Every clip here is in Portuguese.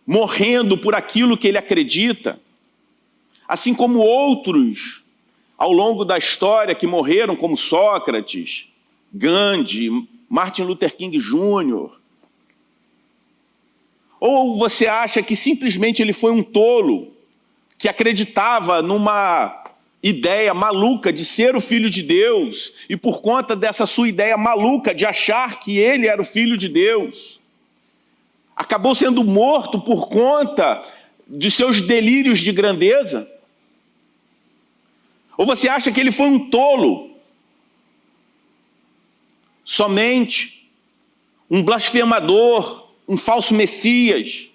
morrendo por aquilo que ele acredita, assim como outros ao longo da história que morreram, como Sócrates, Gandhi, Martin Luther King Jr. Ou você acha que simplesmente ele foi um tolo que acreditava numa ideia maluca de ser o Filho de Deus e por conta dessa sua ideia maluca de achar que ele era o Filho de Deus, acabou sendo morto por conta de seus delírios de grandeza? Ou você acha que ele foi um tolo, somente um blasfemador, um falso Messias,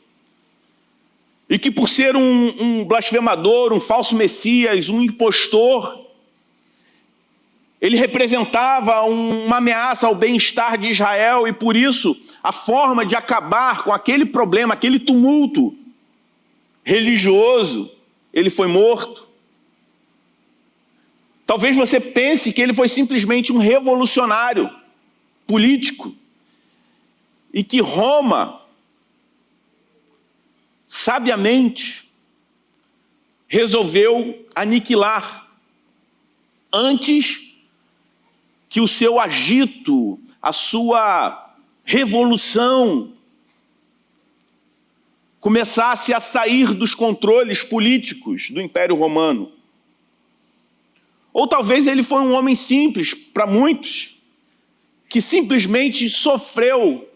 e que por ser um blasfemador, um falso Messias, um impostor, ele representava uma ameaça ao bem-estar de Israel e por isso a forma de acabar com aquele problema, aquele tumulto religioso, ele foi morto? Talvez você pense que ele foi simplesmente um revolucionário político e que Roma, sabiamente, resolveu aniquilar antes que o seu agito, a sua revolução começasse a sair dos controles políticos do Império Romano. Ou talvez ele foi um homem simples, para muitos, que simplesmente sofreu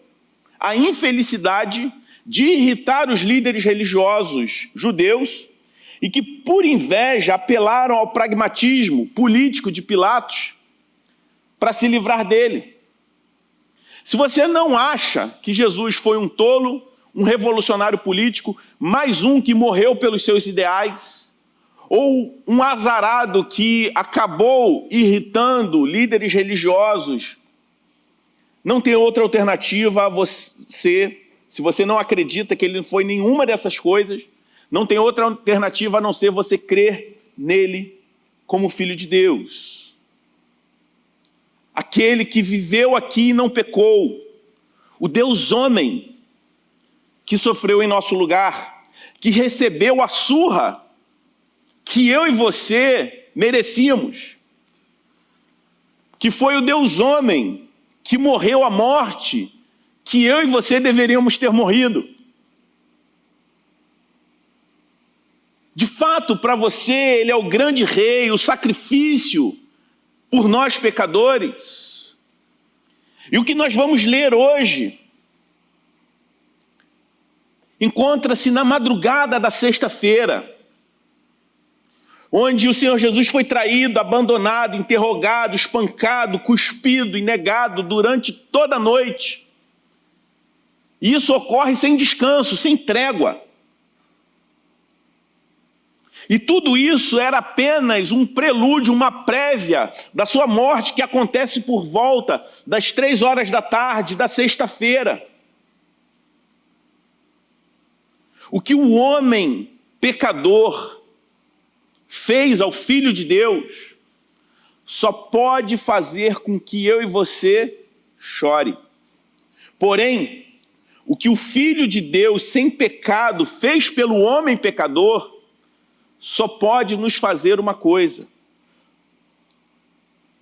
a infelicidade de irritar os líderes religiosos judeus e que, por inveja, apelaram ao pragmatismo político de Pilatos para se livrar dele. Se você não acha que Jesus foi um tolo, um revolucionário político, mais um que morreu pelos seus ideais, ou um azarado que acabou irritando líderes religiosos, não tem outra alternativa a você, se você não acredita que ele não foi nenhuma dessas coisas, não tem outra alternativa a não ser você crer nele como Filho de Deus. Aquele que viveu aqui e não pecou, o Deus homem que sofreu em nosso lugar, que recebeu a surra que eu e você merecíamos, que foi o Deus homem que morreu a morte que eu e você deveríamos ter morrido. De fato, para você, ele é o grande rei, o sacrifício por nós pecadores. E o que nós vamos ler hoje encontra-se na madrugada da sexta-feira, onde o Senhor Jesus foi traído, abandonado, interrogado, espancado, cuspido e negado durante toda a noite. E isso ocorre sem descanso, sem trégua. E tudo isso era apenas um prelúdio, uma prévia da sua morte que acontece por volta das 3 horas da tarde da sexta-feira. O que o homem pecador fez ao Filho de Deus só pode fazer com que eu e você chore. Porém, o que o Filho de Deus sem pecado fez pelo homem pecador só pode nos fazer uma coisa: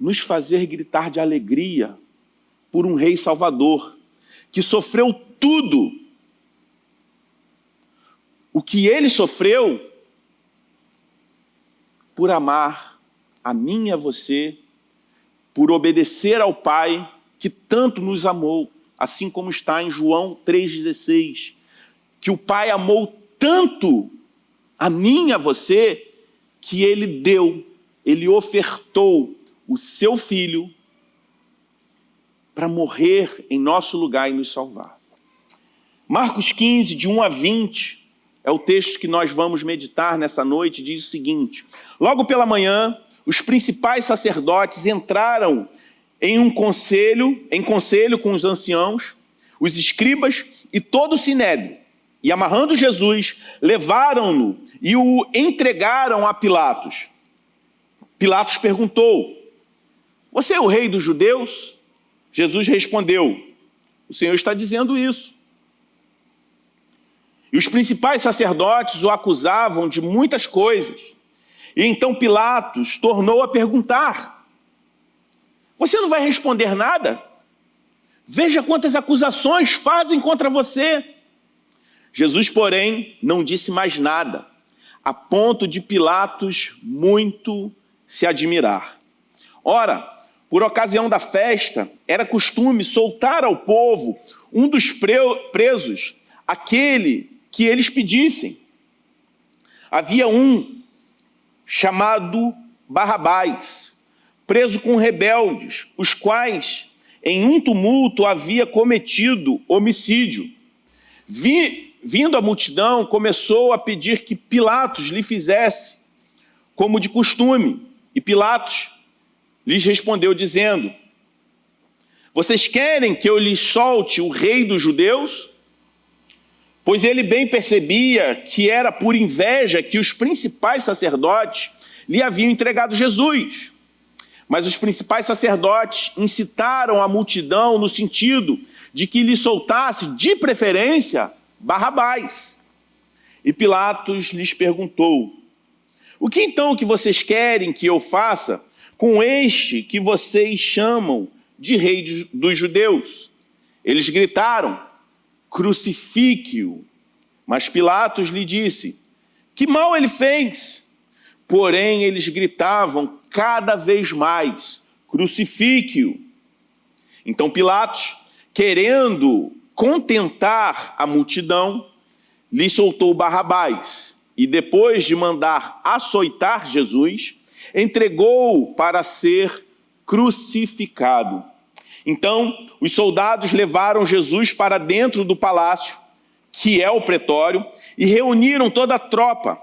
nos fazer gritar de alegria por um Rei Salvador que sofreu tudo o que ele sofreu por amar a mim e a você, por obedecer ao Pai que tanto nos amou, assim como está em João 3,16, que o Pai amou tanto a mim e a você, que ele ofertou o seu Filho para morrer em nosso lugar e nos salvar. Marcos 15, de 1 a 20, é o texto que nós vamos meditar nessa noite, diz o seguinte: logo pela manhã, os principais sacerdotes entraram em conselho com os anciãos, os escribas e todo o sinédrio, e amarrando Jesus, levaram-no e o entregaram a Pilatos. Pilatos perguntou: você é o rei dos judeus? Jesus respondeu: o Senhor está dizendo isso. E os principais sacerdotes o acusavam de muitas coisas. E então Pilatos tornou a perguntar: você não vai responder nada? Veja quantas acusações fazem contra você. Jesus, porém, não disse mais nada, a ponto de Pilatos muito se admirar. Ora, por ocasião da festa, era costume soltar ao povo um dos presos, aquele que eles pedissem. Havia um chamado Barrabás, preso com rebeldes, os quais, em um tumulto, havia cometido homicídio. Vindo a multidão, começou a pedir que Pilatos lhe fizesse como de costume. E Pilatos lhes respondeu dizendo: vocês querem que eu lhes solte o rei dos judeus? Pois ele bem percebia que era por inveja que os principais sacerdotes lhe haviam entregado Jesus. Mas os principais sacerdotes incitaram a multidão no sentido de que lhe soltasse, de preferência, Barrabás. E Pilatos lhes perguntou: o que então que vocês querem que eu faça com este que vocês chamam de rei dos judeus? Eles gritaram: crucifique-o. Mas Pilatos lhe disse: que mal ele fez? Porém, eles gritavam cada vez mais: crucifique-o. Então Pilatos, querendo contentar a multidão, lhe soltou Barrabás. E depois de mandar açoitar Jesus, entregou-o para ser crucificado. Então, os soldados levaram Jesus para dentro do palácio, que é o pretório, e reuniram toda a tropa.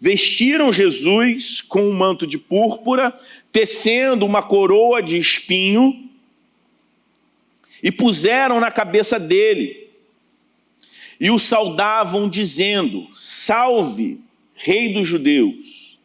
Vestiram Jesus com um manto de púrpura, tecendo uma coroa de espinho, e puseram na cabeça dele. E o saudavam dizendo: salve, rei dos judeus.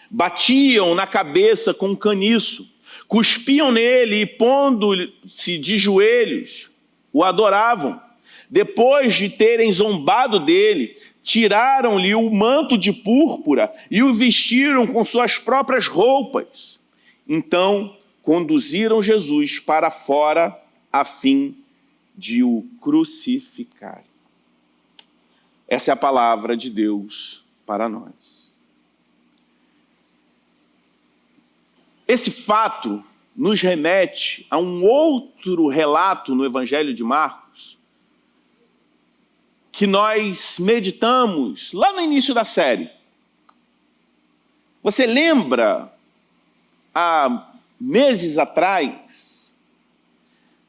Batiam na cabeça com um caniço, cuspiam nele e, pondo-se de joelhos, o adoravam. Depois de terem zombado dele, tiraram-lhe o manto de púrpura e o vestiram com suas próprias roupas. Então, conduziram Jesus para fora a fim de o crucificar. Essa é a palavra de Deus para nós. Esse fato nos remete a um outro relato no Evangelho de Marcos, que nós meditamos lá no início da série. Você lembra, há meses atrás,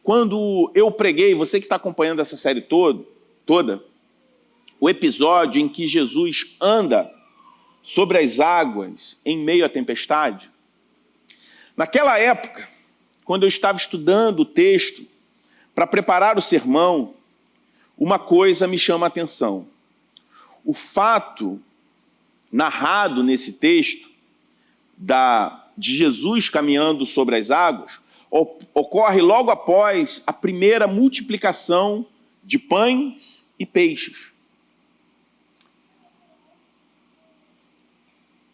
quando eu preguei, você que está acompanhando essa série toda, o episódio em que Jesus anda sobre as águas em meio à tempestade? Naquela época, quando eu estava estudando o texto para preparar o sermão, uma coisa me chama a atenção. O fato narrado nesse texto de Jesus caminhando sobre as águas ocorre logo após a primeira multiplicação de pães e peixes.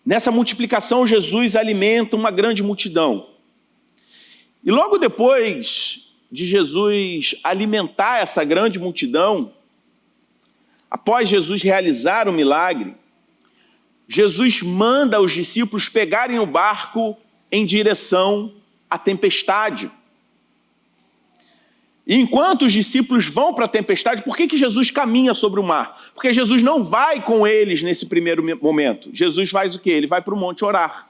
Nessa multiplicação, Jesus alimenta uma grande multidão. E logo depois de Jesus alimentar essa grande multidão, após Jesus realizar o milagre, Jesus manda os discípulos pegarem o barco em direção à tempestade. E enquanto os discípulos vão para a tempestade, por que Jesus caminha sobre o mar? Porque Jesus não vai com eles nesse primeiro momento. Jesus faz o quê? Ele vai para o monte orar.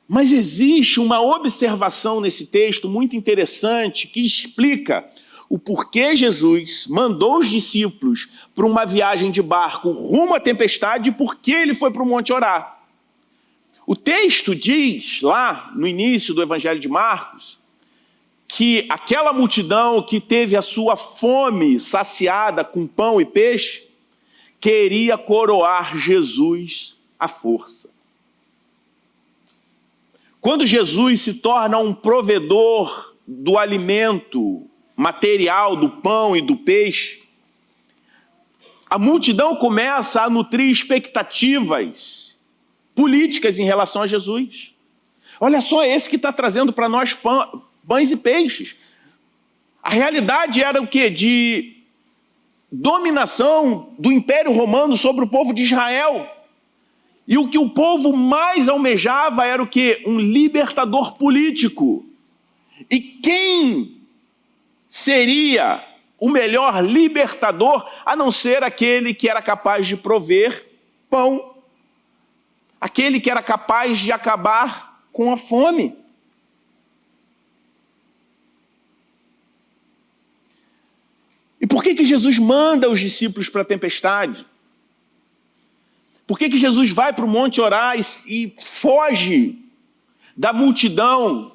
Mas existe uma observação nesse texto muito interessante que explica o porquê Jesus mandou os discípulos para uma viagem de barco rumo à tempestade e por que ele foi para o monte orar. O texto diz, lá no início do Evangelho de Marcos, que aquela multidão que teve a sua fome saciada com pão e peixe, queria coroar Jesus à força. Quando Jesus se torna um provedor do alimento material, do pão e do peixe, a multidão começa a nutrir expectativas políticas em relação a Jesus. Olha só, esse que está trazendo para nós pães e peixes. A realidade era o quê? De dominação do Império Romano sobre o povo de Israel. E o que o povo mais almejava era o quê? Um libertador político. E quem seria o melhor libertador, a não ser aquele que era capaz de prover pão, aquele que era capaz de acabar com a fome. E por que Jesus manda os discípulos para a tempestade? Por que Jesus vai para o monte orar e foge da multidão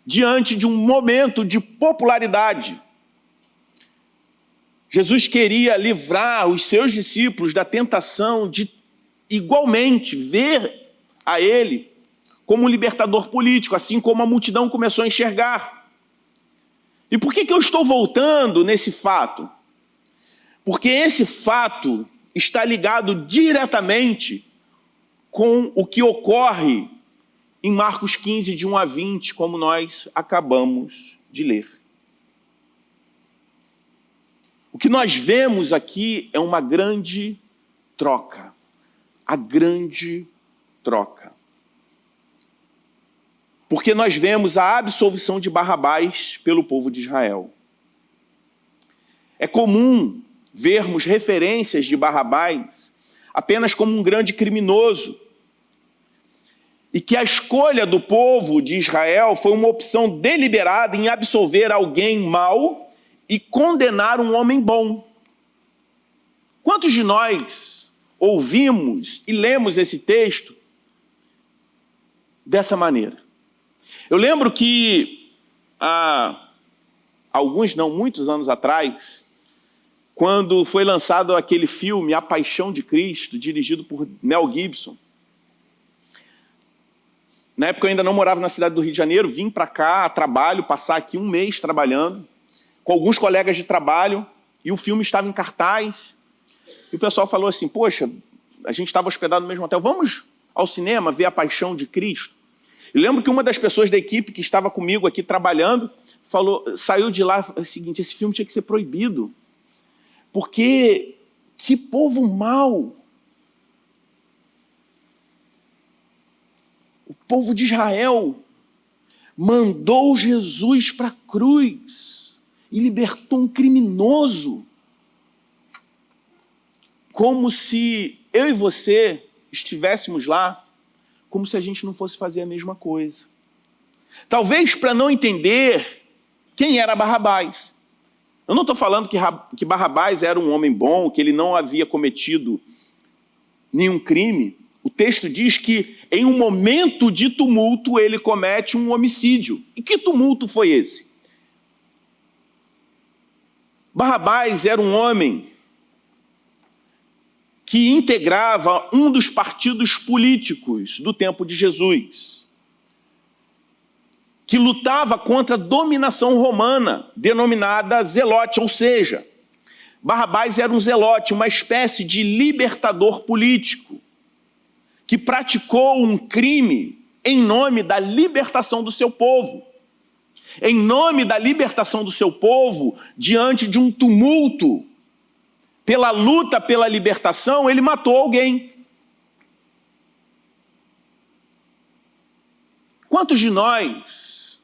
diante de um momento de popularidade? Jesus queria livrar os seus discípulos da tentação de igualmente ver a ele como um libertador político, assim como a multidão começou a enxergar. E por que eu estou voltando nesse fato? Porque esse fato está ligado diretamente com o que ocorre em Marcos 15, de 1 a 20, como nós acabamos de ler. O que nós vemos aqui é uma grande troca. A grande troca. Porque nós vemos a absolvição de Barrabás pelo povo de Israel. É comum vermos referências de Barrabás apenas como um grande criminoso. E que a escolha do povo de Israel foi uma opção deliberada em absolver alguém mau e condenar um homem bom. Quantos de nós ouvimos e lemos esse texto dessa maneira? Eu lembro que muitos anos atrás, quando foi lançado aquele filme A Paixão de Cristo, dirigido por Mel Gibson. Na época eu ainda não morava na cidade do Rio de Janeiro, vim para cá a trabalho, passar aqui um mês trabalhando, com alguns colegas de trabalho, e o filme estava em cartaz, e o pessoal falou assim, poxa, a gente estava hospedado no mesmo hotel, vamos ao cinema ver A Paixão de Cristo? Eu lembro que uma das pessoas da equipe que estava comigo aqui trabalhando, saiu de lá e falou o seguinte, esse filme tinha que ser proibido, porque que povo mau! O povo de Israel mandou Jesus para a cruz e libertou um criminoso. Como se eu e você estivéssemos lá, como se a gente não fosse fazer a mesma coisa. Talvez para não entender quem era Barrabás. Eu não estou falando que Barrabás era um homem bom, que ele não havia cometido nenhum crime. O texto diz que em um momento de tumulto ele comete um homicídio. E que tumulto foi esse? Barrabás era um homem que integrava um dos partidos políticos do tempo de Jesus, que lutava contra a dominação romana, denominada zelote, ou seja, Barrabás era um zelote, uma espécie de libertador político, que praticou um crime em nome da libertação do seu povo. Em nome da libertação do seu povo, diante de um tumulto, pela luta pela libertação, ele matou alguém. Quantos de nós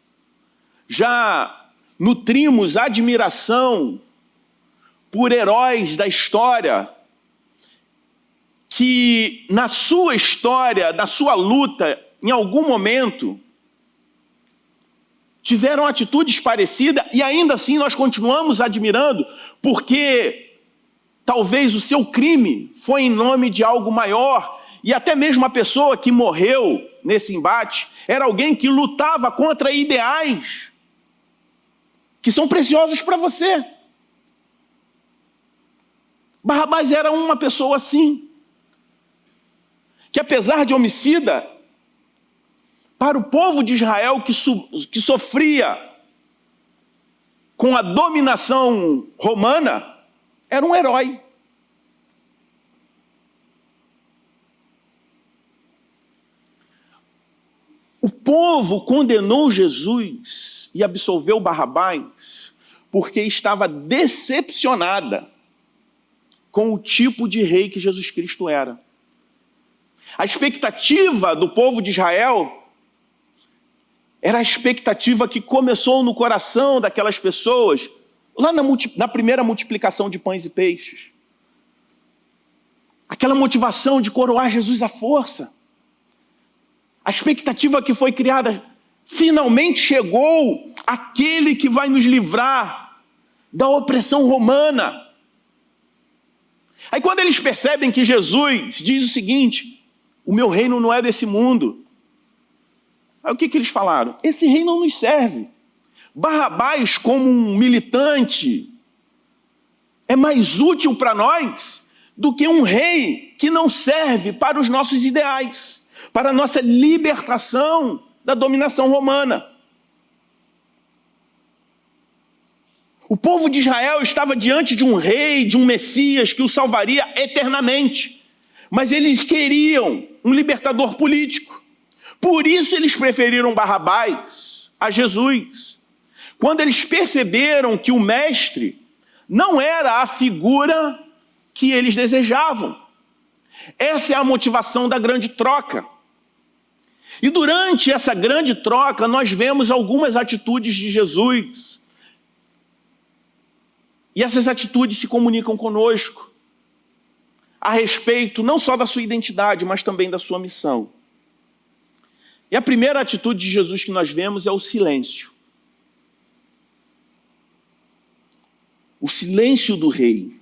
já nutrimos admiração por heróis da história que na sua história, na sua luta, em algum momento, tiveram atitudes parecidas e ainda assim nós continuamos admirando porque talvez o seu crime foi em nome de algo maior e até mesmo a pessoa que morreu nesse embate era alguém que lutava contra ideais que são preciosos para você. Barrabás era uma pessoa assim, que apesar de homicida, para o povo de Israel que sofria com a dominação romana, era um herói. O povo condenou Jesus e absolveu Barrabás porque estava decepcionada com o tipo de rei que Jesus Cristo era. A expectativa do povo de Israel era a expectativa que começou no coração daquelas pessoas lá na primeira multiplicação de pães e peixes. Aquela motivação de coroar Jesus à força. A expectativa que foi criada, finalmente chegou aquele que vai nos livrar da opressão romana. Aí quando eles percebem que Jesus diz o seguinte: o meu reino não é desse mundo. Aí o que eles falaram? Esse rei não nos serve. Barrabás, como um militante, é mais útil para nós do que um rei que não serve para os nossos ideais, para a nossa libertação da dominação romana. O povo de Israel estava diante de um rei, de um Messias que o salvaria eternamente. Mas eles queriam um libertador político. Por isso eles preferiram Barrabás a Jesus. Quando eles perceberam que o mestre não era a figura que eles desejavam. Essa é a motivação da grande troca. E durante essa grande troca, nós vemos algumas atitudes de Jesus. E essas atitudes se comunicam conosco a respeito não só da sua identidade, mas também da sua missão. E a primeira atitude de Jesus que nós vemos é o silêncio. O silêncio do rei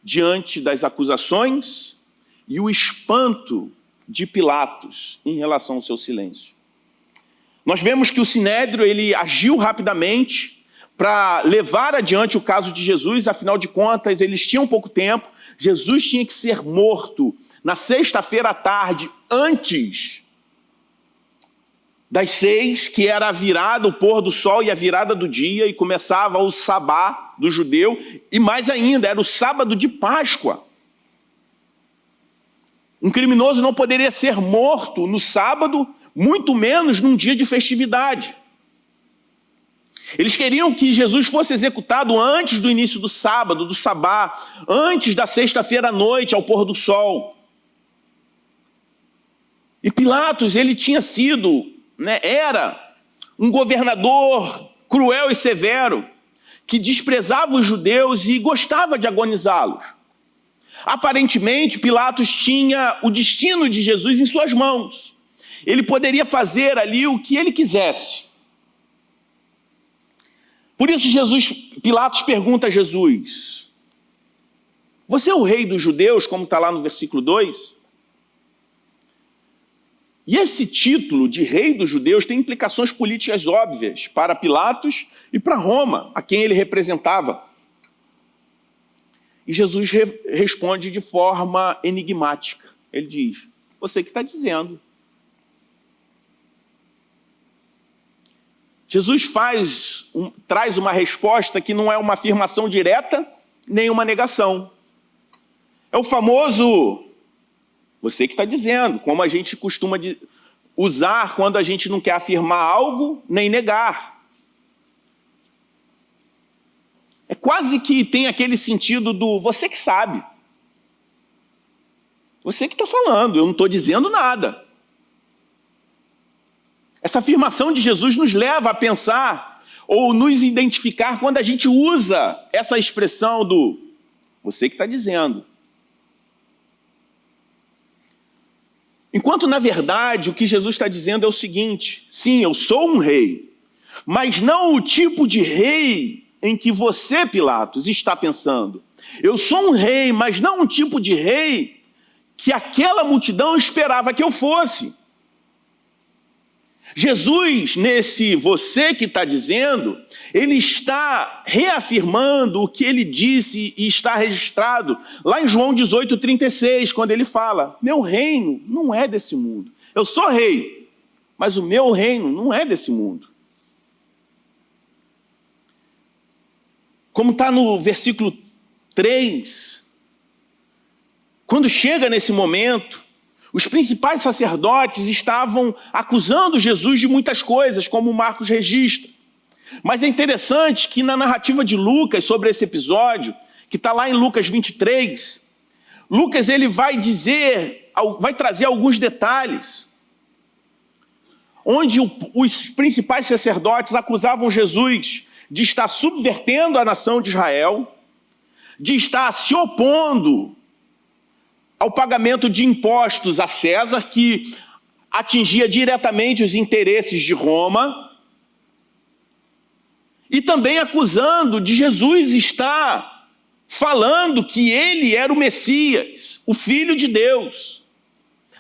diante das acusações e o espanto de Pilatos em relação ao seu silêncio. Nós vemos que o Sinédrio ele agiu rapidamente para levar adiante o caso de Jesus, afinal de contas, eles tinham pouco tempo. Jesus tinha que ser morto na sexta-feira à tarde, antes das 6, que era a virada, o pôr do sol e a virada do dia, e começava o sabá do judeu, e mais ainda, era o sábado de Páscoa. Um criminoso não poderia ser morto no sábado, muito menos num dia de festividade. Eles queriam que Jesus fosse executado antes do início do sábado, do sabá, antes da sexta-feira à noite, ao pôr do sol. E Pilatos, ele tinha sido, era um governador cruel e severo, que desprezava os judeus e gostava de agonizá-los. Aparentemente, Pilatos tinha o destino de Jesus em suas mãos. Ele poderia fazer ali o que ele quisesse. Por isso Pilatos pergunta a Jesus: você é o rei dos judeus, como está lá no versículo 2? E esse título de rei dos judeus tem implicações políticas óbvias para Pilatos e para Roma, a quem ele representava. E Jesus responde de forma enigmática. Ele diz: você que está dizendo. Jesus traz uma resposta que não é uma afirmação direta, nem uma negação. É o famoso, você que está dizendo, como a gente costuma usar quando a gente não quer afirmar algo, nem negar. É quase que tem aquele sentido do você que sabe. Você que está falando, eu não estou dizendo nada. Essa afirmação de Jesus nos leva a pensar ou nos identificar quando a gente usa essa expressão do você que está dizendo. Enquanto, na verdade, o que Jesus está dizendo é o seguinte: sim, eu sou um rei, mas não o tipo de rei em que você, Pilatos, está pensando. Eu sou um rei, mas não um tipo de rei que aquela multidão esperava que eu fosse. Jesus, nesse você que está dizendo, ele está reafirmando o que ele disse e está registrado lá em João 18:36, quando ele fala: meu reino não é desse mundo. Eu sou rei, mas o meu reino não é desse mundo. Como está no versículo 3, quando chega nesse momento, Os principais sacerdotes estavam acusando Jesus de muitas coisas, como Marcos registra. Mas é interessante que na narrativa de Lucas sobre esse episódio, que está lá em Lucas 23, Lucas ele vai trazer alguns detalhes, onde os principais sacerdotes acusavam Jesus de estar subvertendo a nação de Israel, de estar se opondo ao pagamento de impostos a César, que atingia diretamente os interesses de Roma, e também acusando de Jesus estar falando que ele era o Messias, o Filho de Deus,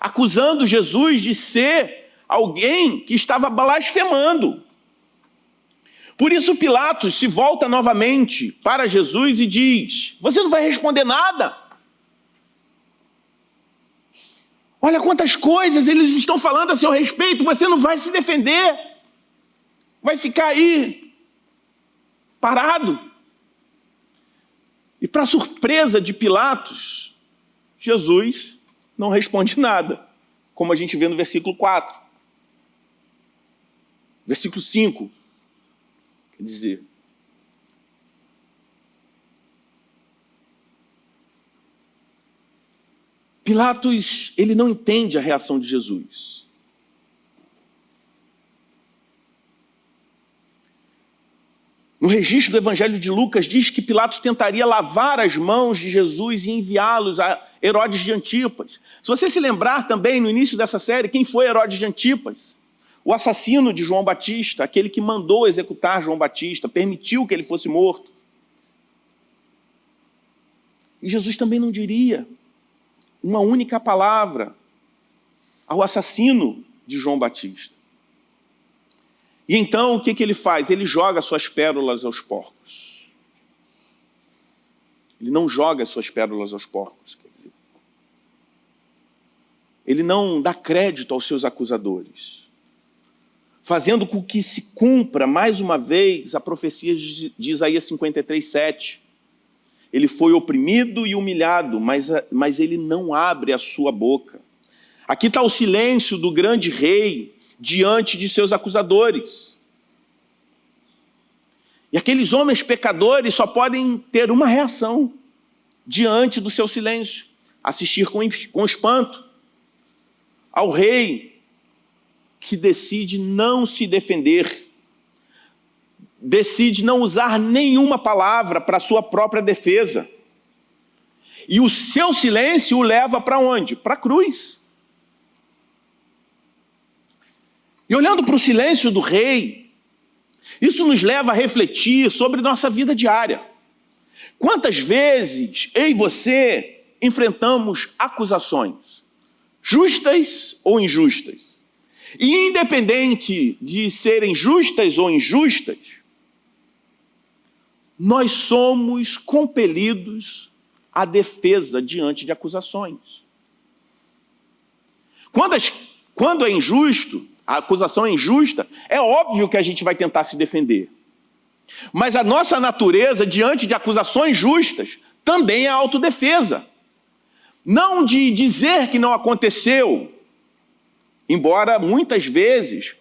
acusando Jesus de ser alguém que estava blasfemando. Por isso Pilatos se volta novamente para Jesus e diz: você não vai responder nada? Olha quantas coisas eles estão falando a seu respeito, você não vai se defender. Vai ficar aí, parado. E para surpresa de Pilatos, Jesus não responde nada, como a gente vê no versículo 4. Versículo 5, quer dizer... Pilatos, ele não entende a reação de Jesus. No registro do Evangelho de Lucas, diz que Pilatos tentaria lavar as mãos de Jesus e enviá-los a Herodes de Antipas. Se você se lembrar também, no início dessa série, quem foi Herodes de Antipas? O assassino de João Batista, aquele que mandou executar João Batista, permitiu que ele fosse morto. E Jesus também não diria uma única palavra ao assassino de João Batista. E então, o que ele faz? Ele joga suas pérolas aos porcos. Ele não joga suas pérolas aos porcos, quer dizer. Ele não dá crédito aos seus acusadores, fazendo com que se cumpra, mais uma vez, a profecia de Isaías 53:7. Ele foi oprimido e humilhado, mas ele não abre a sua boca. Aqui está o silêncio do grande rei diante de seus acusadores. E aqueles homens pecadores só podem ter uma reação diante do seu silêncio: assistir com espanto ao rei que decide não se defender, decide não usar nenhuma palavra para sua própria defesa. E o seu silêncio o leva para onde? Para a cruz. E olhando para o silêncio do rei, isso nos leva a refletir sobre nossa vida diária. Quantas vezes eu e você enfrentamos acusações, justas ou injustas? E independente de serem justas ou injustas, nós somos compelidos à defesa diante de acusações. Quando é injusto, a acusação é injusta, é óbvio que a gente vai tentar se defender. Mas a nossa natureza diante de acusações justas também é a autodefesa. Não de dizer que não aconteceu, embora muitas vezes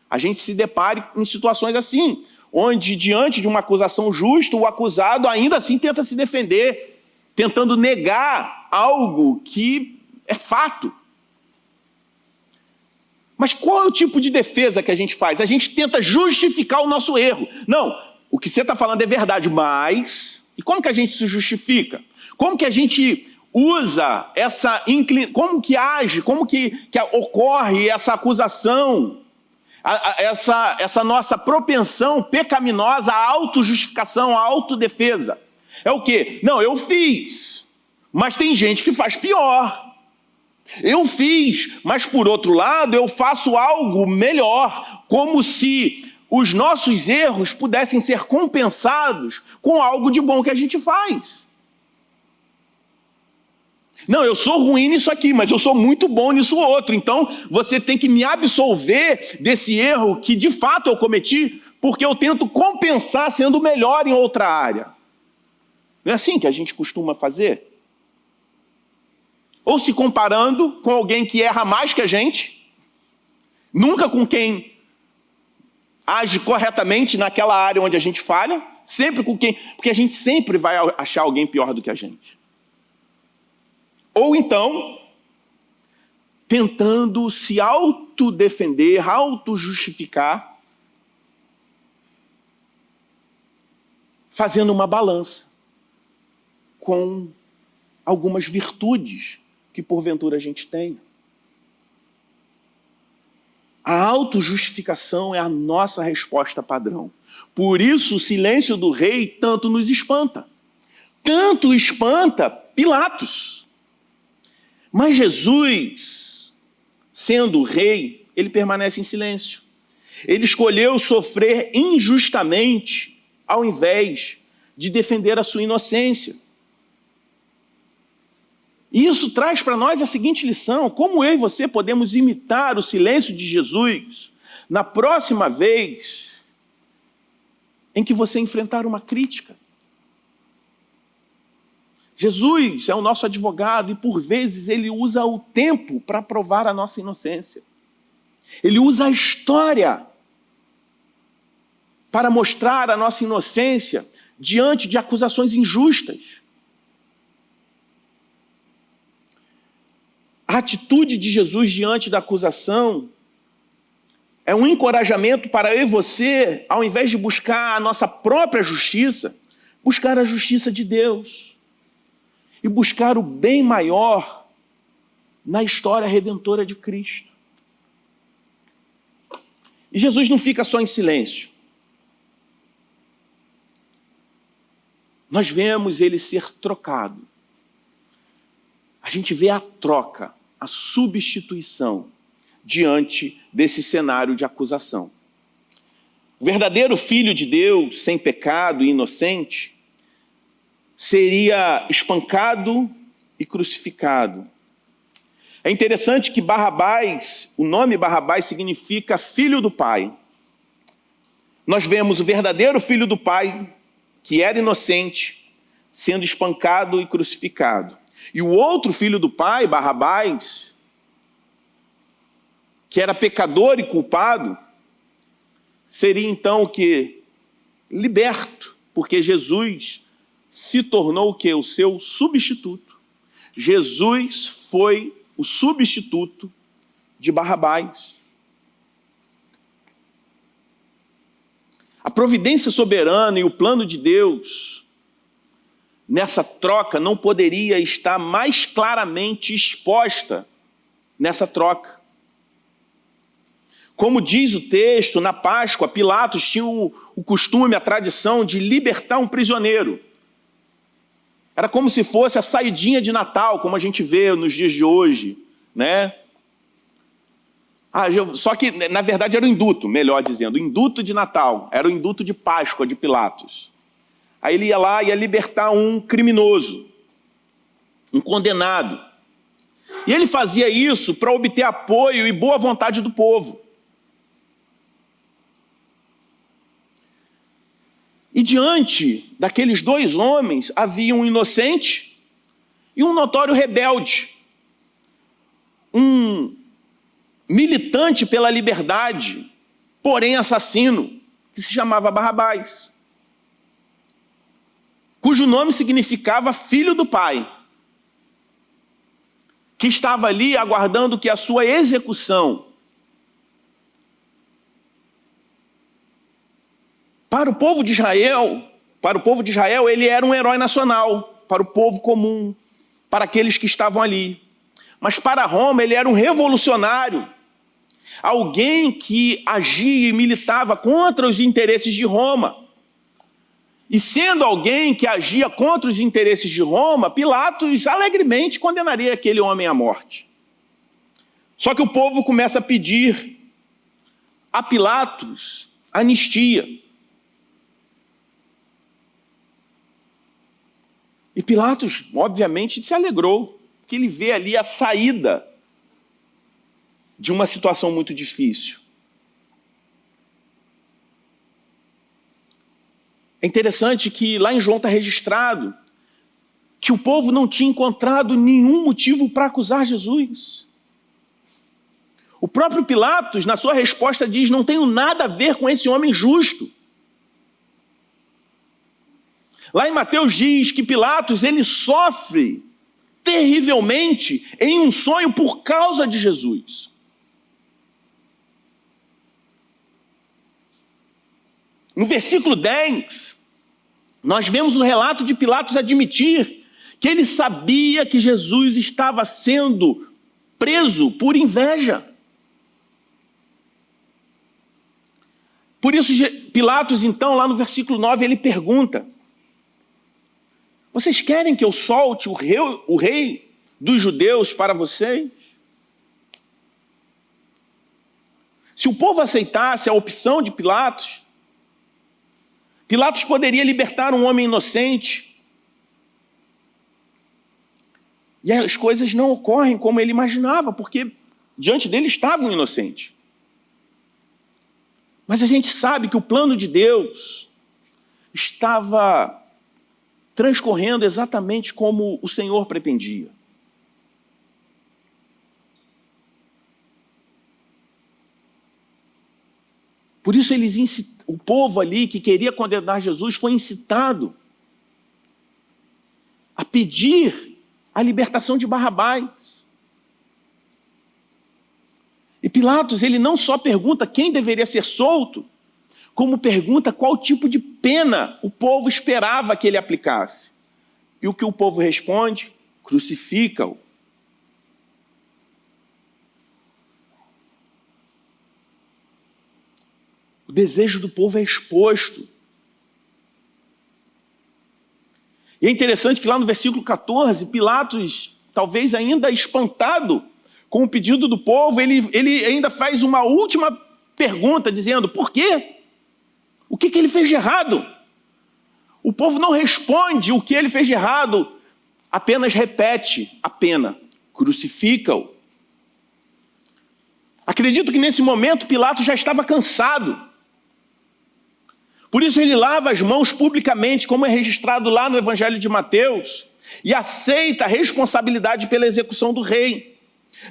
a gente se depare em situações assim, onde diante de uma acusação justa, o acusado ainda assim tenta se defender, tentando negar algo que é fato. Mas qual é o tipo de defesa que a gente faz? A gente tenta justificar o nosso erro. Não, o que você está falando é verdade, mas... E como que a gente se justifica? Como que a gente usa essa inclinação? Como que age? Como que ocorre essa acusação? Essa nossa propensão pecaminosa à autojustificação, à autodefesa? É o quê? Não, eu fiz, mas tem gente que faz pior. Eu fiz, mas por outro lado eu faço algo melhor, como se os nossos erros pudessem ser compensados com algo de bom que a gente faz. Não, eu sou ruim nisso aqui, mas eu sou muito bom nisso outro, então você tem que me absolver desse erro que de fato eu cometi, porque eu tento compensar sendo melhor em outra área. Não é assim que a gente costuma fazer? ou se comparando com alguém que erra mais que a gente, nunca com quem age corretamente naquela área onde a gente falha, sempre com quem, porque a gente sempre vai achar alguém pior do que a gente. Ou então, tentando se autodefender, autojustificar, fazendo uma balança com algumas virtudes que porventura a gente tem. A autojustificação é a nossa resposta padrão. Por isso o silêncio do rei tanto nos espanta. Tanto espanta Pilatos. Mas Jesus, sendo o rei, ele permanece em silêncio. Ele escolheu sofrer injustamente ao invés de defender a sua inocência. E isso traz para nós a seguinte lição: como eu e você podemos imitar o silêncio de Jesus na próxima vez em que você enfrentar uma crítica. Jesus é o nosso advogado e por vezes ele usa o tempo para provar a nossa inocência. Ele usa a história para mostrar a nossa inocência diante de acusações injustas. A atitude de Jesus diante da acusação é um encorajamento para eu e você, ao invés de buscar a nossa própria justiça, buscar a justiça de Deus e buscar o bem maior na história redentora de Cristo. E Jesus não fica só em silêncio. Nós vemos ele ser trocado. A gente vê a troca, a substituição diante desse cenário de acusação. O verdadeiro Filho de Deus, sem pecado e inocente, seria espancado e crucificado. É interessante que Barrabás, o nome Barrabás significa filho do Pai. Nós vemos o verdadeiro Filho do Pai, que era inocente, sendo espancado e crucificado. E o outro filho do Pai, Barrabás, que era pecador e culpado, seria então o quê? Liberto, porque Jesus se tornou o quê? O seu substituto. Jesus foi o substituto de Barrabás. A providência soberana e o plano de Deus nessa troca não poderia estar mais claramente exposta nessa troca. Como diz o texto, na Páscoa, Pilatos tinha o costume, a tradição de libertar um prisioneiro. Era como se fosse a saidinha de Natal, como a gente vê nos dias de hoje, né? Só que, na verdade, era o induto, melhor dizendo, o induto de Natal, era o induto de Páscoa de Pilatos. Aí ele ia lá e ia libertar um criminoso, um condenado. E ele fazia isso para obter apoio e boa vontade do povo. E diante daqueles dois homens, havia um inocente e um notório rebelde. Um militante pela liberdade, porém assassino, que se chamava Barrabás, cujo nome significava filho do Pai, que estava ali aguardando que a sua execução. Para o povo de Israel, ele era um herói nacional, para o povo comum, para aqueles que estavam ali. Mas para Roma, ele era um revolucionário, alguém que agia e militava contra os interesses de Roma. E sendo alguém que agia contra os interesses de Roma, Pilatos alegremente condenaria aquele homem à morte. Só que o povo começa a pedir a Pilatos anistia. E Pilatos, obviamente, se alegrou, porque ele vê ali a saída de uma situação muito difícil. É interessante que lá em João está registrado que o povo não tinha encontrado nenhum motivo para acusar Jesus. O próprio Pilatos, na sua resposta, diz: não tenho nada a ver com esse homem justo. Lá em Mateus diz que Pilatos, ele sofre terrivelmente em um sonho por causa de Jesus. No versículo 10, nós vemos o relato de Pilatos admitir que ele sabia que Jesus estava sendo preso por inveja. Por isso, Pilatos, então, lá no versículo 9, ele pergunta: vocês querem que eu solte o rei dos judeus para vocês? Se o povo aceitasse a opção de Pilatos, Pilatos poderia libertar um homem inocente. E as coisas não ocorrem como ele imaginava, porque diante dele estava um inocente. Mas a gente sabe que o plano de Deus estava transcorrendo exatamente como o Senhor pretendia. Por isso o povo ali que queria condenar Jesus foi incitado a pedir a libertação de Barrabás. E Pilatos, ele não só pergunta quem deveria ser solto, como pergunta qual tipo de pena o povo esperava que ele aplicasse. E o que o povo responde? Crucifica-o. O desejo do povo é exposto. E é interessante que lá no versículo 14, Pilatos, talvez ainda espantado com o pedido do povo, ele ainda faz uma última pergunta, dizendo: por quê? O que ele fez de errado? O povo não responde o que ele fez de errado, apenas repete a pena: crucifica-o. Acredito que nesse momento Pilatos já estava cansado. Por isso ele lava as mãos publicamente, como é registrado lá no Evangelho de Mateus, e aceita a responsabilidade pela execução do rei.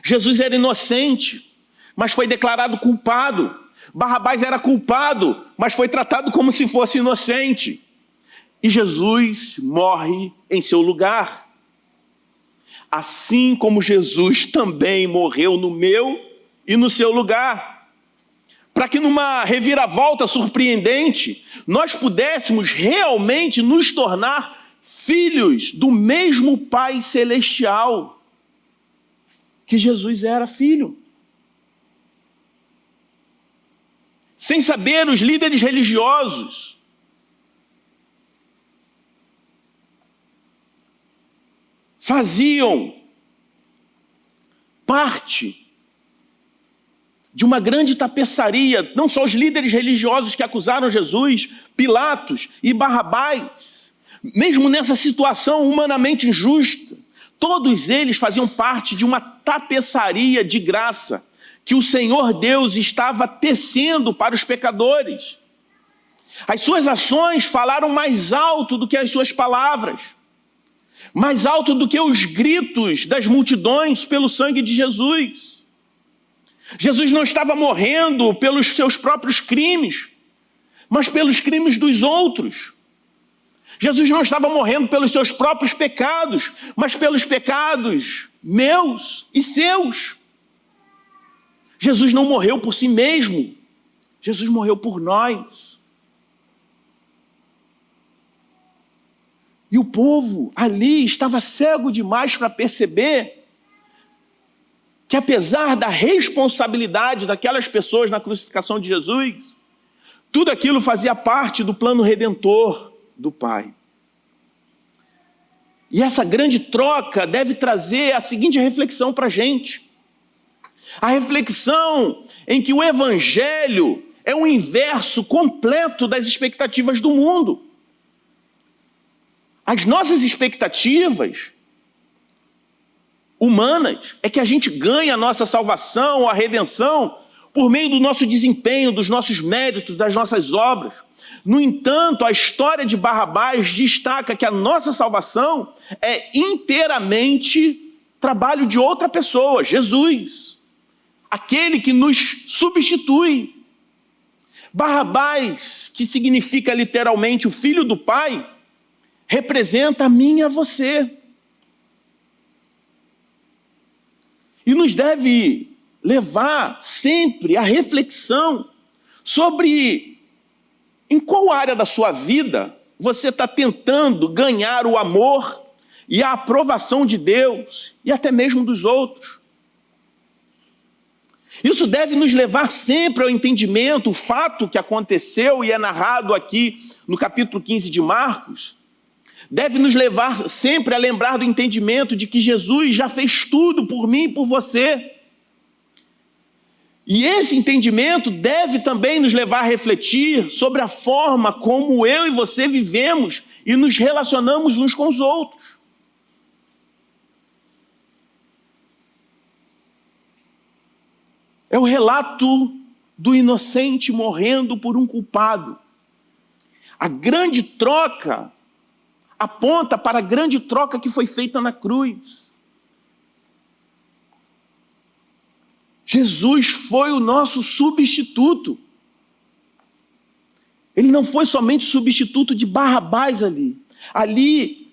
Jesus era inocente, mas foi declarado culpado. Barrabás era culpado, mas foi tratado como se fosse inocente. E Jesus morre em seu lugar. Assim como Jesus também morreu no meu e no seu lugar. Para que numa reviravolta surpreendente, nós pudéssemos realmente nos tornar filhos do mesmo Pai Celestial que Jesus era filho. Sem saber, os líderes religiosos faziam parte de uma grande tapeçaria, não só os líderes religiosos que acusaram Jesus, Pilatos e Barrabás, mesmo nessa situação humanamente injusta, todos eles faziam parte de uma tapeçaria de graça que o Senhor Deus estava tecendo para os pecadores. As suas ações falaram mais alto do que as suas palavras, mais alto do que os gritos das multidões pelo sangue de Jesus. Jesus não estava morrendo pelos seus próprios crimes, mas pelos crimes dos outros. Jesus não estava morrendo pelos seus próprios pecados, mas pelos pecados meus e seus. Jesus não morreu por si mesmo, Jesus morreu por nós. E o povo ali estava cego demais para perceber que, apesar da responsabilidade daquelas pessoas na crucificação de Jesus, tudo aquilo fazia parte do plano redentor do Pai. E essa grande troca deve trazer a seguinte reflexão para a gente. A reflexão em que o Evangelho é o inverso completo das expectativas do mundo. As nossas expectativas humanas é que a gente ganhe a nossa salvação, a redenção, por meio do nosso desempenho, dos nossos méritos, das nossas obras. No entanto, a história de Barrabás destaca que a nossa salvação é inteiramente trabalho de outra pessoa, Jesus, aquele que nos substitui. Barrabás, que significa literalmente o filho do Pai, representa a mim e a você. E nos deve levar sempre à reflexão sobre em qual área da sua vida você está tentando ganhar o amor e a aprovação de Deus e até mesmo dos outros. Isso deve nos levar sempre ao entendimento, o fato que aconteceu e é narrado aqui no capítulo 15 de Marcos, deve nos levar sempre a lembrar do entendimento de que Jesus já fez tudo por mim e por você. E esse entendimento deve também nos levar a refletir sobre a forma como eu e você vivemos e nos relacionamos uns com os outros. É o relato do inocente morrendo por um culpado. A grande troca aponta para a grande troca que foi feita na cruz. Jesus foi o nosso substituto. Ele não foi somente substituto de Barrabás ali. Ali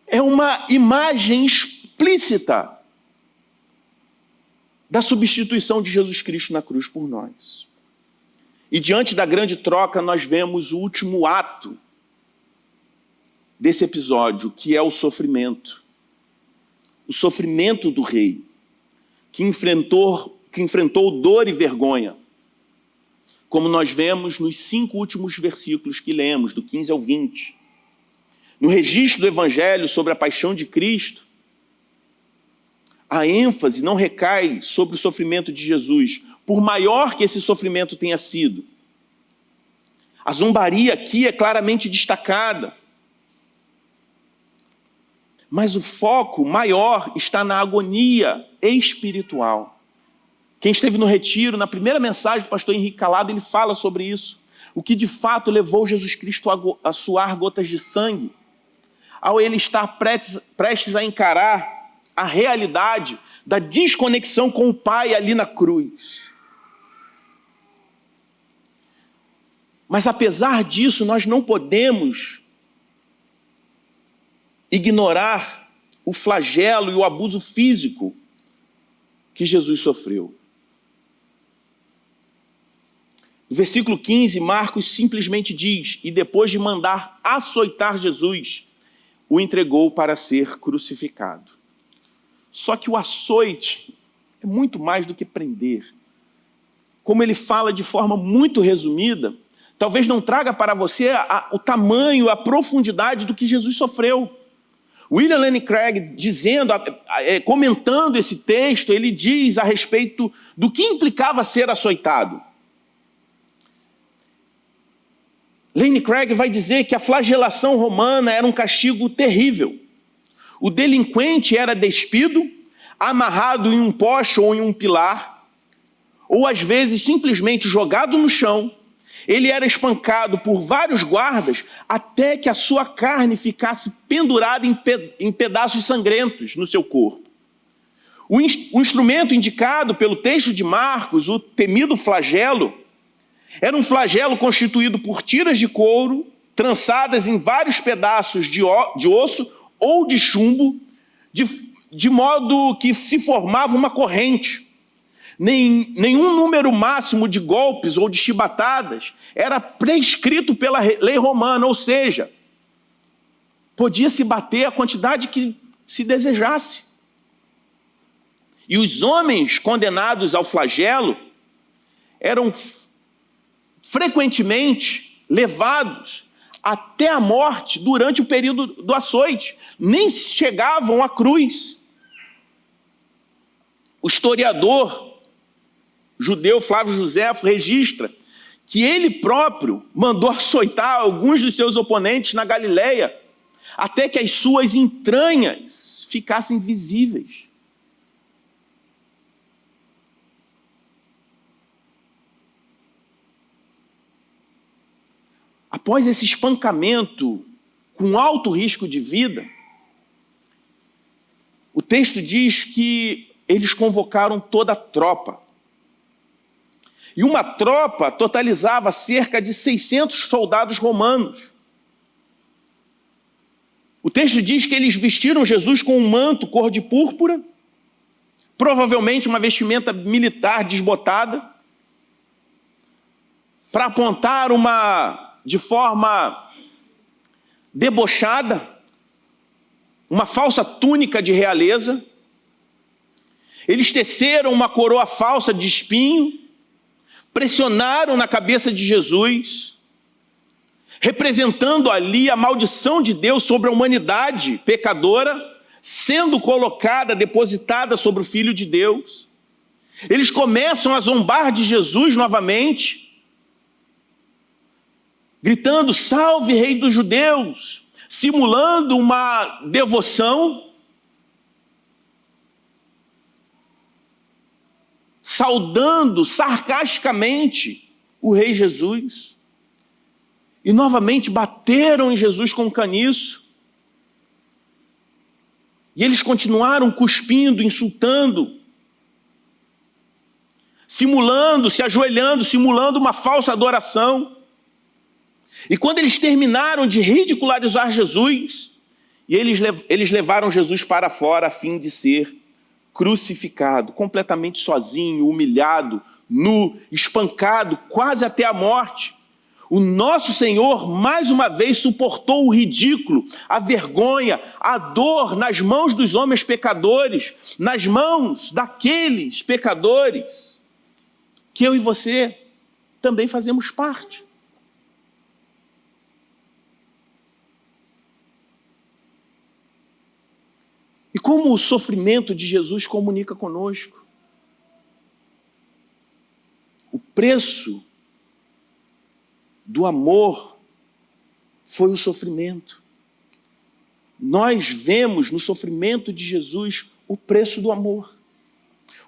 é uma imagem explícita da substituição de Jesus Cristo na cruz por nós. E diante da grande troca, nós vemos o último ato desse episódio, que é o sofrimento. O sofrimento do rei, que enfrentou dor e vergonha, como nós vemos nos 5 últimos versículos que lemos, do 15 ao 20. No registro do Evangelho sobre a paixão de Cristo, a ênfase não recai sobre o sofrimento de Jesus, por maior que esse sofrimento tenha sido. A zombaria aqui é claramente destacada, mas o foco maior está na agonia espiritual. Quem esteve no retiro, na primeira mensagem do pastor Henrique Calado, ele fala sobre isso. O que de fato levou Jesus Cristo a suar gotas de sangue, ao ele estar prestes a encarar a realidade da desconexão com o Pai ali na cruz. Mas apesar disso, nós não podemos ignorar o flagelo e o abuso físico que Jesus sofreu. No versículo 15, Marcos simplesmente diz: e depois de mandar açoitar Jesus, o entregou para ser crucificado. Só que o açoite é muito mais do que prender. Como ele fala de forma muito resumida, talvez não traga para você o tamanho, a profundidade do que Jesus sofreu. William Lane Craig, comentando esse texto, ele diz a respeito do que implicava ser açoitado. Lane Craig vai dizer que a flagelação romana era um castigo terrível. O delinquente era despido, amarrado em um poste ou em um pilar, ou às vezes simplesmente jogado no chão. Ele era espancado por vários guardas até que a sua carne ficasse pendurada em pedaços sangrentos no seu corpo. O instrumento indicado pelo texto de Marcos, o temido flagelo, era um flagelo constituído por tiras de couro, trançadas em vários pedaços de osso ou de chumbo, de modo que se formava uma corrente. Nenhum número máximo de golpes ou de chibatadas era prescrito pela lei romana, ou seja, podia-se bater a quantidade que se desejasse. E os homens condenados ao flagelo eram frequentemente levados até a morte durante o período do açoite. Nem chegavam à cruz. O historiador judeu Flávio Joséfo registra que ele próprio mandou açoitar alguns dos seus oponentes na Galileia, até que as suas entranhas ficassem visíveis. após esse espancamento com alto risco de vida, o texto diz que eles convocaram toda a tropa. E uma tropa totalizava cerca de 600 soldados romanos. O texto diz que eles vestiram Jesus com um manto cor de púrpura, provavelmente uma vestimenta militar desbotada, para apontar de forma debochada, uma falsa túnica de realeza. Eles teceram uma coroa falsa de espinho, pressionaram na cabeça de Jesus, representando ali a maldição de Deus sobre a humanidade pecadora, sendo colocada, depositada sobre o Filho de Deus. Eles começam a zombar de Jesus novamente, gritando: "Salve, Rei dos Judeus!", simulando uma devoção, saudando sarcasticamente o Rei Jesus. E novamente bateram em Jesus com um caniço. E eles continuaram cuspindo, insultando, simulando, se ajoelhando, simulando uma falsa adoração. E quando eles terminaram de ridicularizar Jesus, eles levaram Jesus para fora a fim de ser crucificado, completamente sozinho, humilhado, nu, espancado, quase até a morte. O nosso Senhor, mais uma vez, suportou o ridículo, a vergonha, a dor nas mãos dos homens pecadores, nas mãos daqueles pecadores que eu e você também fazemos parte. E como o sofrimento de Jesus comunica conosco? O preço do amor foi o sofrimento. Nós vemos no sofrimento de Jesus o preço do amor.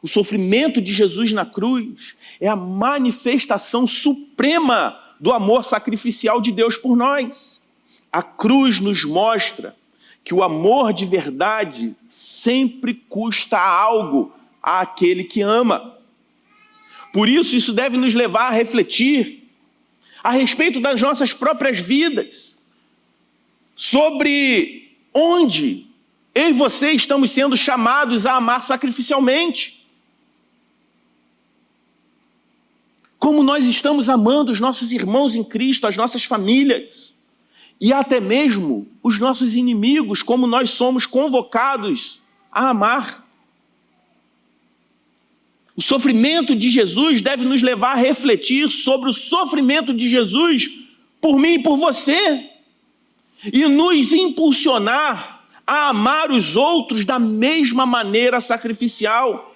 O sofrimento de Jesus na cruz é a manifestação suprema do amor sacrificial de Deus por nós. A cruz nos mostra que o amor de verdade sempre custa algo àquele que ama. Por isso deve nos levar a refletir a respeito das nossas próprias vidas, sobre onde eu e você estamos sendo chamados a amar sacrificialmente. Como nós estamos amando os nossos irmãos em Cristo, as nossas famílias, e até mesmo os nossos inimigos, como nós somos convocados a amar. O sofrimento de Jesus deve nos levar a refletir sobre o sofrimento de Jesus por mim e por você, e nos impulsionar a amar os outros da mesma maneira sacrificial.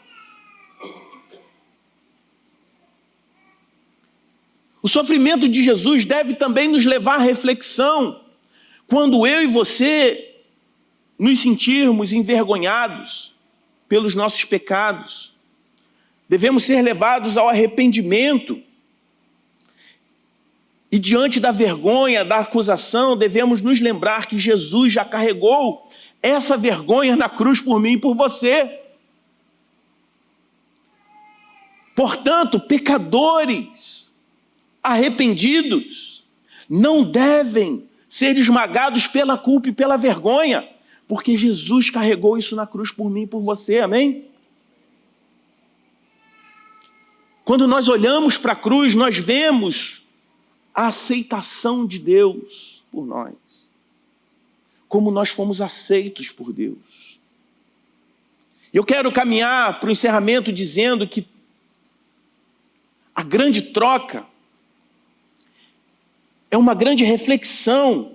O sofrimento de Jesus deve também nos levar à reflexão quando eu e você nos sentirmos envergonhados pelos nossos pecados. Devemos ser levados ao arrependimento. E diante da vergonha, da acusação, devemos nos lembrar que Jesus já carregou essa vergonha na cruz por mim e por você. Portanto, pecadores arrependidos não devem ser esmagados pela culpa e pela vergonha, porque Jesus carregou isso na cruz por mim e por você, amém? Quando nós olhamos para a cruz, nós vemos a aceitação de Deus por nós, como nós fomos aceitos por Deus. Eu quero caminhar para o encerramento dizendo que a grande troca é uma grande reflexão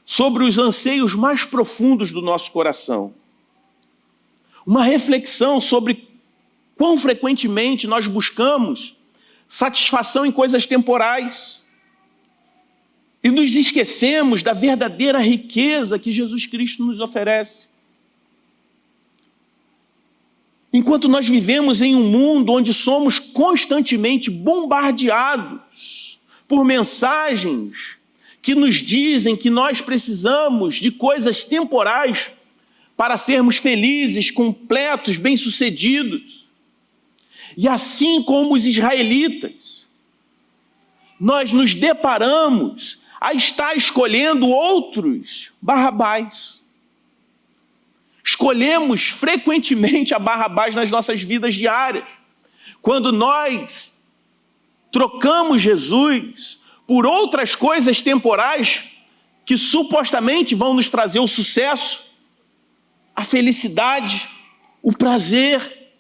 sobre os anseios mais profundos do nosso coração. Uma reflexão sobre quão frequentemente nós buscamos satisfação em coisas temporais e nos esquecemos da verdadeira riqueza que Jesus Cristo nos oferece. Enquanto nós vivemos em um mundo onde somos constantemente bombardeados por mensagens que nos dizem que nós precisamos de coisas temporais para sermos felizes, completos, bem-sucedidos. E assim como os israelitas, nós nos deparamos a estar escolhendo outros Barrabás. Escolhemos frequentemente a Barrabás nas nossas vidas diárias. Quando nós trocamos Jesus por outras coisas temporais que supostamente vão nos trazer o sucesso, a felicidade, o prazer.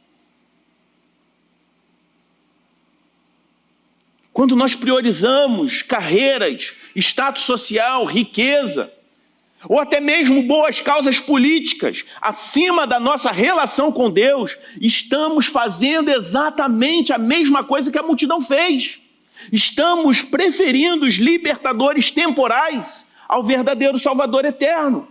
Quando nós priorizamos carreiras, status social, riqueza, ou até mesmo boas causas políticas, acima da nossa relação com Deus, estamos fazendo exatamente a mesma coisa que a multidão fez. Estamos preferindo os libertadores temporais ao verdadeiro Salvador eterno.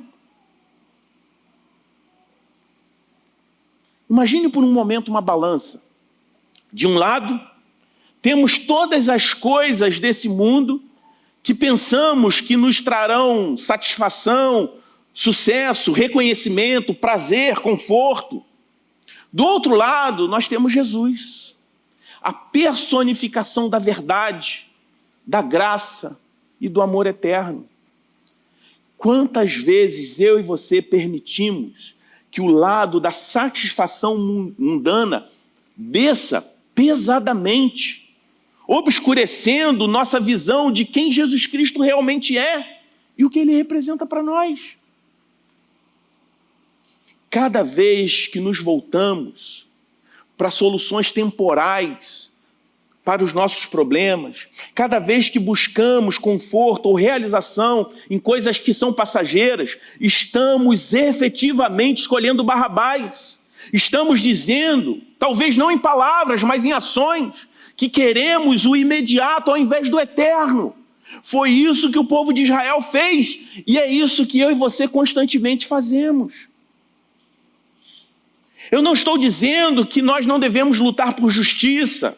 Imagine por um momento uma balança. De um lado, temos todas as coisas desse mundo que pensamos que nos trarão satisfação, sucesso, reconhecimento, prazer, conforto. Do outro lado, nós temos Jesus, a personificação da verdade, da graça e do amor eterno. Quantas vezes eu e você permitimos que o lado da satisfação mundana desça pesadamente, obscurecendo nossa visão de quem Jesus Cristo realmente é e o que Ele representa para nós. Cada vez que nos voltamos para soluções temporais para os nossos problemas, cada vez que buscamos conforto ou realização em coisas que são passageiras, estamos efetivamente escolhendo Barrabás. Estamos dizendo, talvez não em palavras, mas em ações, que queremos o imediato ao invés do eterno. Foi isso que o povo de Israel fez, e é isso que eu e você constantemente fazemos. Eu não estou dizendo que nós não devemos lutar por justiça,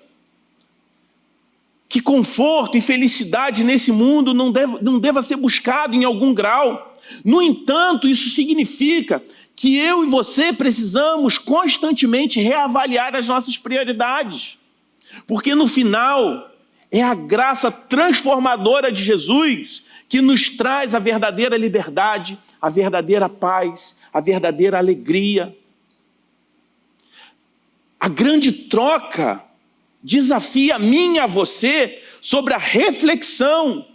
que conforto e felicidade nesse mundo não deva ser buscado em algum grau. No entanto, isso significa que eu e você precisamos constantemente reavaliar as nossas prioridades. Porque no final, é a graça transformadora de Jesus que nos traz a verdadeira liberdade, a verdadeira paz, a verdadeira alegria. A grande troca desafia a mim e a você sobre a reflexão,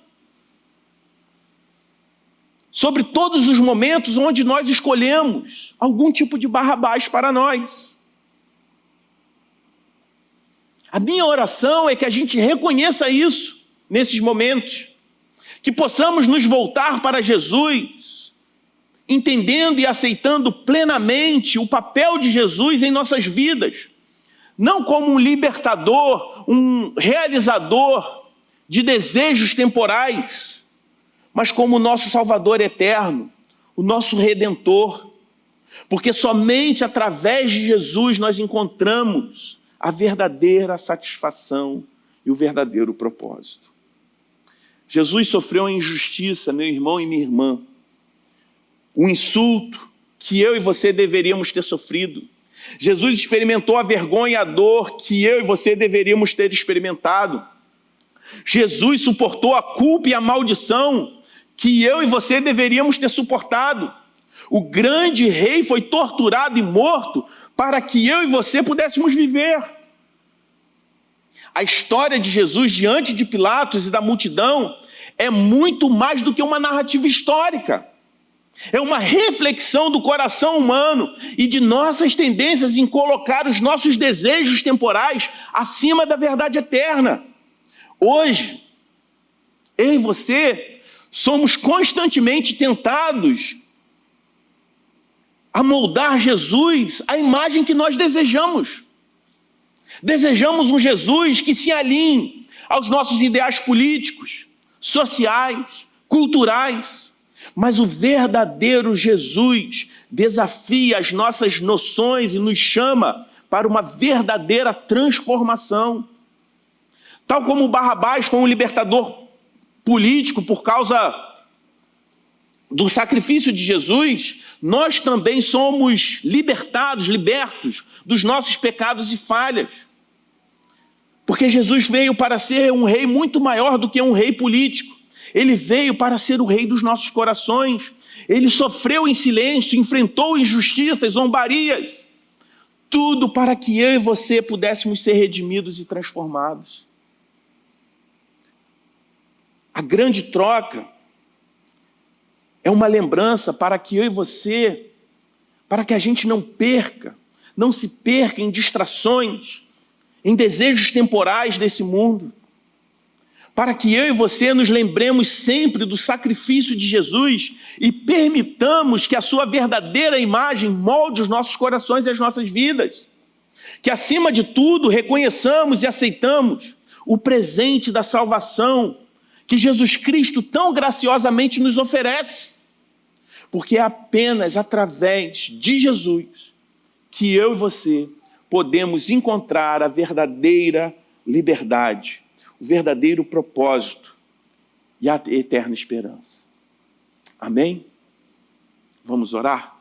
sobre todos os momentos onde nós escolhemos algum tipo de Barrabás para nós. A minha oração é que a gente reconheça isso nesses momentos, que possamos nos voltar para Jesus, entendendo e aceitando plenamente o papel de Jesus em nossas vidas, não como um libertador, um realizador de desejos temporais, mas como o nosso Salvador eterno, o nosso Redentor, porque somente através de Jesus nós encontramos a verdadeira satisfação e o verdadeiro propósito. Jesus sofreu uma injustiça, meu irmão e minha irmã, um insulto que eu e você deveríamos ter sofrido. Jesus experimentou a vergonha e a dor que eu e você deveríamos ter experimentado. Jesus suportou a culpa e a maldição que eu e você deveríamos ter suportado. O grande rei foi torturado e morto para que eu e você pudéssemos viver. A história de Jesus diante de Pilatos e da multidão é muito mais do que uma narrativa histórica. É uma reflexão do coração humano e de nossas tendências em colocar os nossos desejos temporais acima da verdade eterna. Hoje, eu e você somos constantemente tentados a moldar Jesus à imagem que nós desejamos. Desejamos um Jesus que se alinhe aos nossos ideais políticos, sociais, culturais. Mas o verdadeiro Jesus desafia as nossas noções e nos chama para uma verdadeira transformação. Tal como Barrabás foi um libertador político por causa do sacrifício de Jesus, nós também somos libertos dos nossos pecados e falhas. Porque Jesus veio para ser um rei muito maior do que um rei político. Ele veio para ser o rei dos nossos corações. Ele sofreu em silêncio, enfrentou injustiças, zombarias. Tudo para que eu e você pudéssemos ser redimidos e transformados. A grande troca é uma lembrança para que eu e você, para que a gente não se perca em distrações, em desejos temporais desse mundo, para que eu e você nos lembremos sempre do sacrifício de Jesus e permitamos que a sua verdadeira imagem molde os nossos corações e as nossas vidas. Que, acima de tudo, reconheçamos e aceitamos o presente da salvação que Jesus Cristo tão graciosamente nos oferece. Porque é apenas através de Jesus que eu e você podemos encontrar a verdadeira liberdade, o verdadeiro propósito e a eterna esperança. Amém? Vamos orar?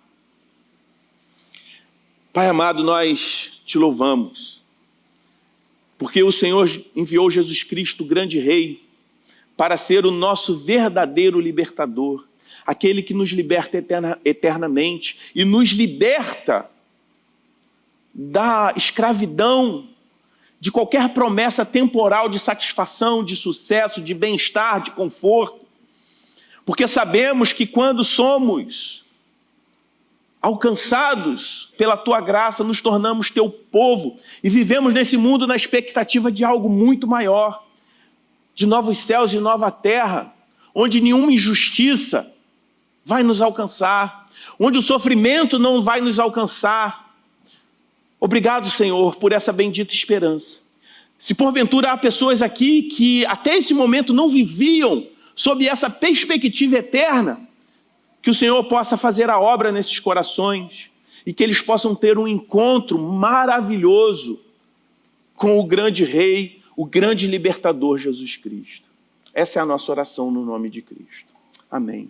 Pai amado, nós te louvamos, porque o Senhor enviou Jesus Cristo, o grande Rei, para ser o nosso verdadeiro libertador, aquele que nos liberta eternamente e nos liberta da escravidão, de qualquer promessa temporal de satisfação, de sucesso, de bem-estar, de conforto. Porque sabemos que quando somos alcançados pela tua graça, nos tornamos teu povo e vivemos nesse mundo na expectativa de algo muito maior, de novos céus e nova terra, onde nenhuma injustiça vai nos alcançar, onde o sofrimento não vai nos alcançar. Obrigado, Senhor, por essa bendita esperança. Se porventura há pessoas aqui que até esse momento não viviam sob essa perspectiva eterna, que o Senhor possa fazer a obra nesses corações e que eles possam ter um encontro maravilhoso com o grande Rei, o grande libertador Jesus Cristo. Essa é a nossa oração no nome de Cristo. Amém.